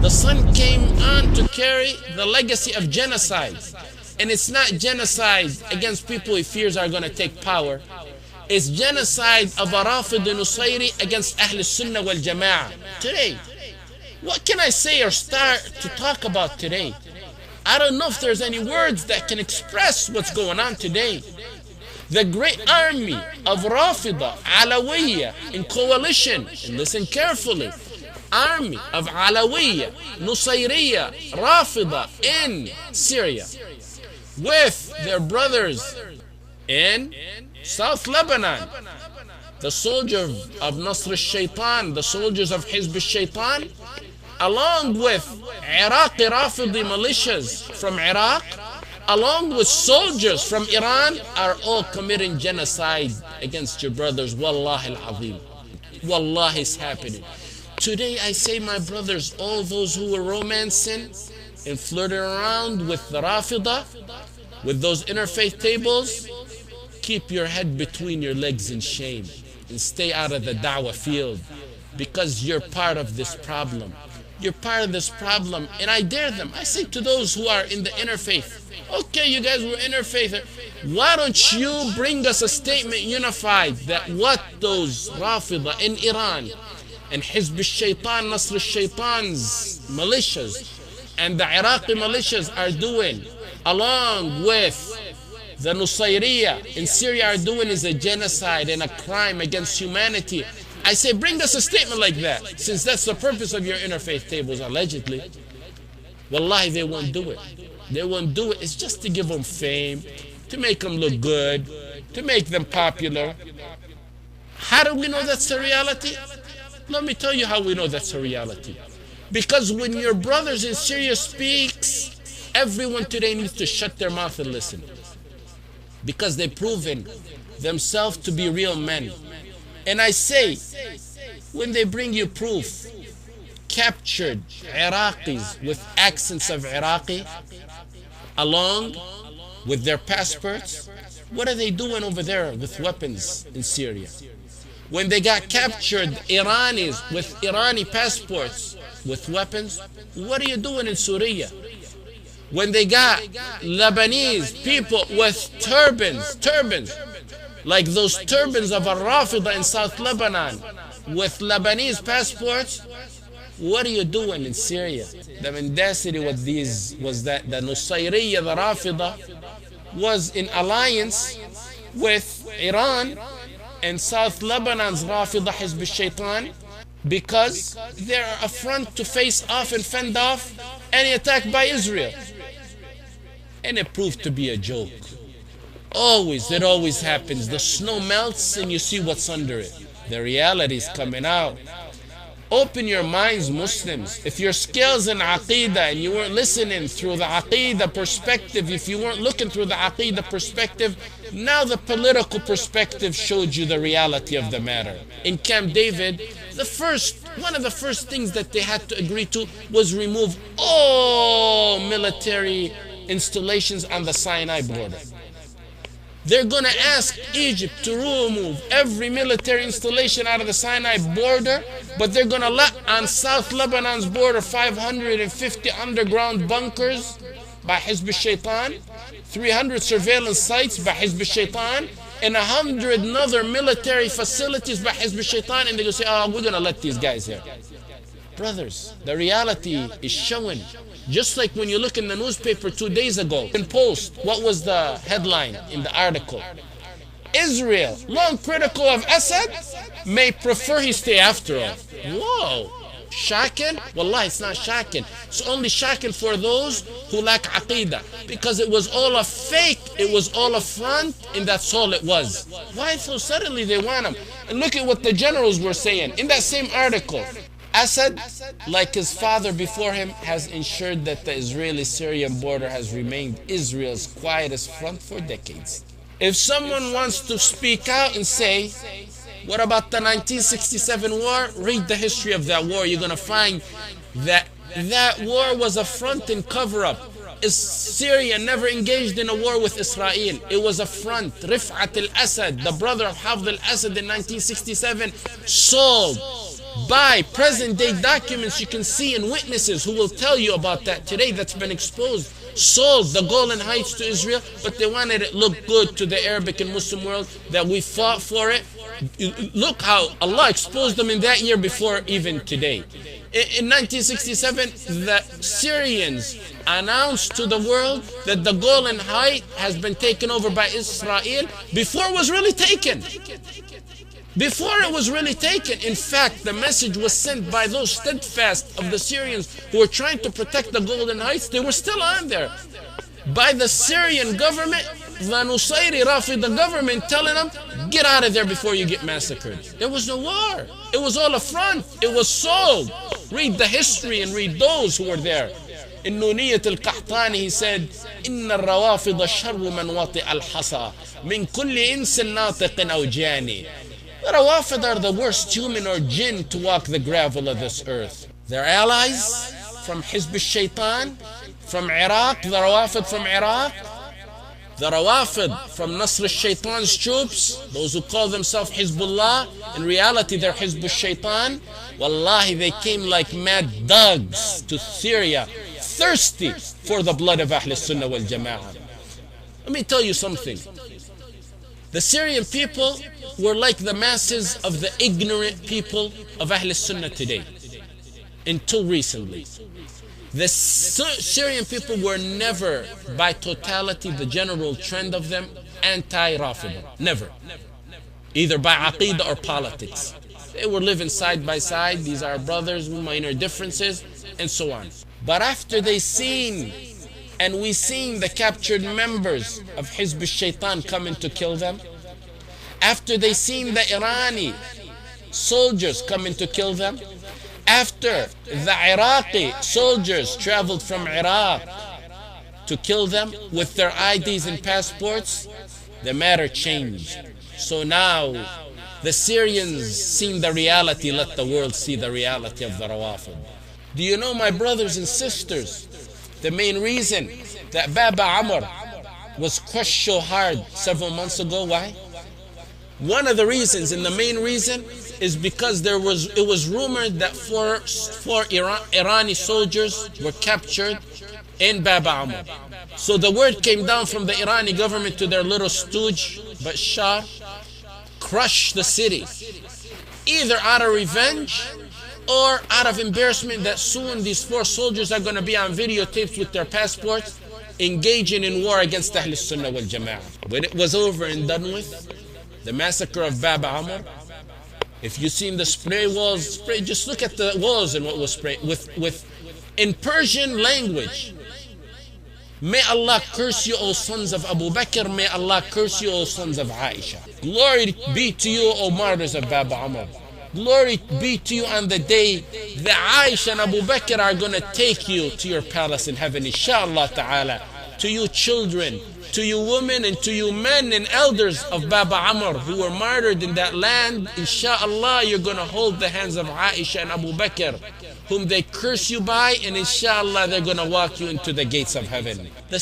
The son came on to carry the legacy of genocide. And it's not genocide against people he fears are going to take power. It's genocide of a Rafid Nusayri against Ahlus-Sunna wal Jama'ah. Today, what can I say or start to talk about today? I don't know if there's any words that can express what's going on today. The great army of Rafida, Alawiyya in coalition, and listen carefully, army of Alawiyya, Nusayriya, Rafida in Syria, with their brothers in South Lebanon, the soldiers of Nasr al-Shaytan, the soldiers of Hizb al-Shaytan, along with Iraqi Rafidi militias from Iraq, along with soldiers from Iran, are all committing genocide against your brothers. Wallahi al-Azim. Wallahi, it's happening. Today I say, my brothers, all those who were romancing and flirting around with the Rafida, with those interfaith tables, keep your head between your legs in shame and stay out of the da'wah field, because you're part of this problem. You're part of this problem. And I dare them, I say to those who are in the interfaith, okay, you guys were interfaith, why don't you bring us a statement unified that what those Rafida in Iran and Hizb al-Shaytan, Nasr al-Shaytan's militias and the Iraqi militias are doing, along with the Nusayriya in Syria are doing, is a genocide and a crime against humanity. I say, bring us a statement like that, since that's the purpose of your interfaith tables, allegedly. Wallahi, they won't do it. They won't do it. It's just to give them fame, to make them look good, to make them popular. How do we know that's the reality? Let me tell you how we know that's a reality. Because when your brothers in Syria speaks, everyone today needs to shut their mouth and listen. Because they've proven themselves to be real men. And I say, when they bring you proof, captured Iraqis with accents of Iraqi, along with their passports, what are they doing over there with weapons in Syria? When they got captured Iranis with Irani passports with weapons, what are you doing in Syria? When they got Lebanese people with turbans, like those turbans of Al-Rafida in South Lebanon, with Lebanese passports, what are you doing in Syria? The mendacity with these was that the Nusayriya, the Rafida, was in alliance with Iran and South Lebanon's Rafida, Hizb al-Shaytan, because they're a front to face off and fend off any attack by Israel. And it proved to be a joke. It always happens. The snow melts and you see what's under it. The reality is coming out. Open your minds, Muslims. If your skills in Aqidah and you weren't listening through the Aqidah perspective, if you weren't looking through the Aqidah perspective, now the political perspective showed you the reality of the matter. In Camp David, one of the first things that they had to agree to was remove all military installations on the Sinai border. They're going to ask Egypt to remove every military installation out of the Sinai border, but they're going to let on South Lebanon's border 550 underground bunkers by Hizb al-Shaytan, 300 surveillance sites by Hizb al-Shaytan, and 100 other military facilities by Hizb al-Shaytan, and they're going to say, oh, we're going to let these guys here. Brothers, the reality is showing. Just like when you look in the newspaper 2 days ago, in Post, what was the headline in the article? Israel, long critical of Assad, may prefer he stay after all. Whoa! Shocking? Wallah, it's not shocking. It's only shocking for those who lack Aqidah. Because it was all a fake, it was all a front, and that's all it was. Why so suddenly they want him? And look at what the generals were saying in that same article. Assad, like his father before him, has ensured that the Israeli-Syrian border has remained Israel's quietest front for decades. If someone wants to speak out and say, what about the 1967 war? Read the history of that war. You're going to find that that war was a front and cover-up. Syria never engaged in a war with Israel. It was a front. Rif'at al-Assad, the brother of Hafez al-Assad in 1967, sold by present day documents, you can see, and witnesses who will tell you about that today, that's been exposed, sold the Golan Heights to Israel, but they wanted it look good to the Arabic and Muslim world that we fought for it. Look how Allah exposed them in that year before even today. In 1967, the Syrians announced to the world that the Golan Heights has been taken over by Israel before it was really taken. Before it was really taken. In fact, the message was sent by those steadfast of the Syrians who were trying to protect the Golan Heights. They were still on there. By the Syrian government, the Nusayri Rafida government telling them, get out of there before you get massacred. There was no war. It was all a front. It was sold. Read the history and read those who were there. In Nuniyat al-Qahtani, he said, إن الروافض شر من وطئ الحصى من كل إنس ناطق أو جاني. The Rawafid are the worst human or jinn to walk the gravel of this earth. Their allies from Hizb al-Shaytan, from Iraq, the Rawafid from Iraq, the Rawafid from Nasr al-Shaytan's troops, those who call themselves Hizbullah, in reality they're Hizb al-Shaytan. Wallahi, they came like mad dogs to Syria, thirsty for the blood of Ahlus-Sunna wal Jama'ah. Let me tell you something. The Syrian people were like the masses of the ignorant people of Ahlus-Sunnah today, until recently. The Syrian people were never, by totality, the general trend of them, anti-Rafida. Never. Either by aqidah or politics. They were living side by side. These are brothers with minor differences, and so on. But after they seen, and we seen the captured members of Hizb al-Shaytan coming to kill them, after they seen the Irani soldiers coming to kill them, after the Iraqi soldiers traveled from Iraq to kill them with their IDs and passports, the matter changed. So now the Syrians seen the reality, let the world see the reality of the Rawafid. Do you know, my brothers and sisters, the main reason that Baba Amr was crushed so hard several months ago? Why? One of the reasons, and the main reason, is because it was rumored that four Irani soldiers were captured in Baba Amr. So the word came down from the Irani government to their little stooge, Bashar, crush the city, either out of revenge or out of embarrassment that soon these four soldiers are going to be on videotapes with their passports engaging in war against Ahlus-Sunnah wal Jama'ah. When it was over and done with, the massacre of Baba Amr, if you've seen the spray walls, just look at the walls and what was sprayed in Persian language. May Allah curse you, O sons of Abu Bakr. May Allah curse you, O sons of Aisha. Glory be to you, O martyrs of Baba Amr. Glory be to you on the day that Aisha and Abu Bakr are going to take you to your palace in heaven, inshallah ta'ala. To you children, to you women, and to you men and elders of Baba Amr who were martyred in that land, inshallah you're going to hold the hands of Aisha and Abu Bakr, whom they curse you by, and inshallah they're going to walk you into the gates of heaven. The